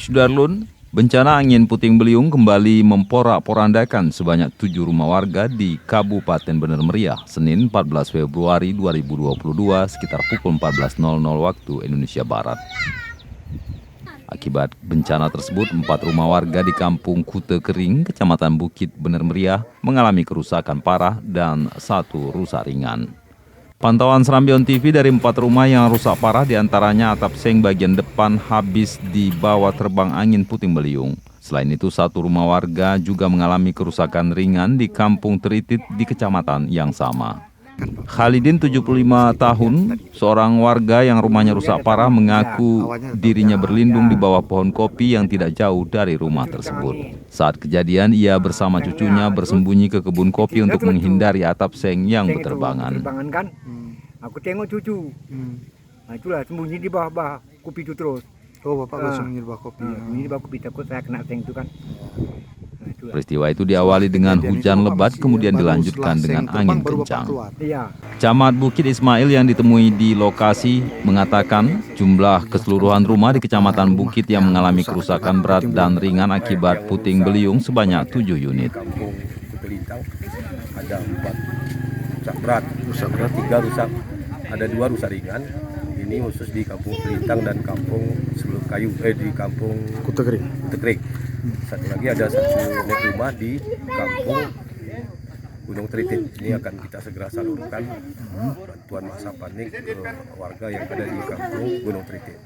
Sudarlun, bencana angin puting beliung kembali memporak-porandakan sebanyak 7 rumah warga di Kabupaten Bener Meriah, Senin 14 Februari 2022 sekitar pukul 14.00 waktu Indonesia Barat. Akibat bencana tersebut, 4 rumah warga di Kampung Kute Kering, Kecamatan Bukit Bener Meriah mengalami kerusakan parah dan 1 rusak ringan. Pantauan Serambion TV dari 4 rumah yang rusak parah diantaranya atap seng bagian depan habis dibawa terbang angin puting beliung. Selain itu 1 rumah warga juga mengalami kerusakan ringan di Kampung Teritit di kecamatan yang sama. Khalidin 75 tahun, seorang warga yang rumahnya rusak parah mengaku dirinya berlindung di bawah pohon kopi yang tidak jauh dari rumah tersebut. Saat kejadian, ia bersama cucunya bersembunyi ke kebun kopi untuk menghindari atap seng yang berterbangan. Aku tengok cucu, nah itulah sembunyi di bawah kopi itu terus. Oh, Bapak bersembunyi di bawah kopi. Ini di bawah kopi, takut saya kena seng itu kan. Peristiwa itu diawali dengan hujan lebat, kemudian dilanjutkan dengan angin kencang. Camat Bukit Ismail yang ditemui di lokasi mengatakan jumlah keseluruhan rumah di Kecamatan Bukit yang mengalami kerusakan berat dan ringan akibat puting beliung sebanyak 7 unit. Kampung Kutelintang ada 4 rusak berat, 3 rusak, ada 2 rusak ringan. Ini khusus di Kampung Kutelintang dan Kampung Seluruh Kayu, di Kampung Kute Kering. Satu lagi ada 1 unit rumah di Kampung Gunung Teritit. Ini akan kita segera salurkan bantuan masa panik ke warga yang ada di Kampung Gunung Teritit.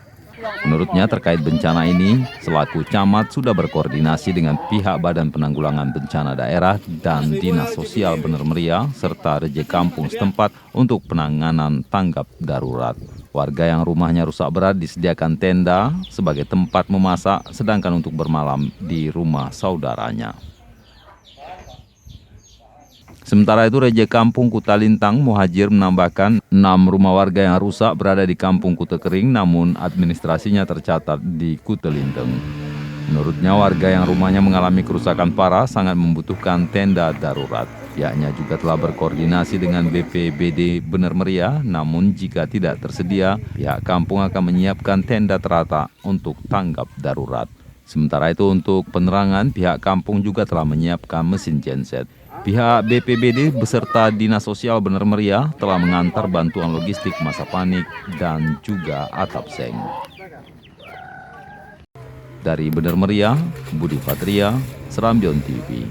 Menurutnya terkait bencana ini, selaku camat sudah berkoordinasi dengan pihak Badan Penanggulangan Bencana Daerah dan Dinas Sosial Bener Meriah serta Rejek Kampung setempat untuk penanganan tanggap darurat. Warga yang rumahnya rusak berat disediakan tenda sebagai tempat memasak, sedangkan untuk bermalam di rumah saudaranya. Sementara itu, Rejek Kampung Kutalintang Muhajir menambahkan 6 rumah warga yang rusak berada di Kampung Kute Kering, namun administrasinya tercatat di Kutalintang. Menurutnya, warga yang rumahnya mengalami kerusakan parah sangat membutuhkan tenda darurat. Pihaknya juga telah berkoordinasi dengan BPBD Bener Meriah, namun jika tidak tersedia, pihak kampung akan menyiapkan tenda terata untuk tanggap darurat. Sementara itu, untuk penerangan, pihak kampung juga telah menyiapkan mesin genset. Pihak BPBD beserta Dinas Sosial Bener Meriah telah mengantar bantuan logistik masa panik dan juga atap seng. Dari Bener Meriah, Budi Fatria, Serambion TV.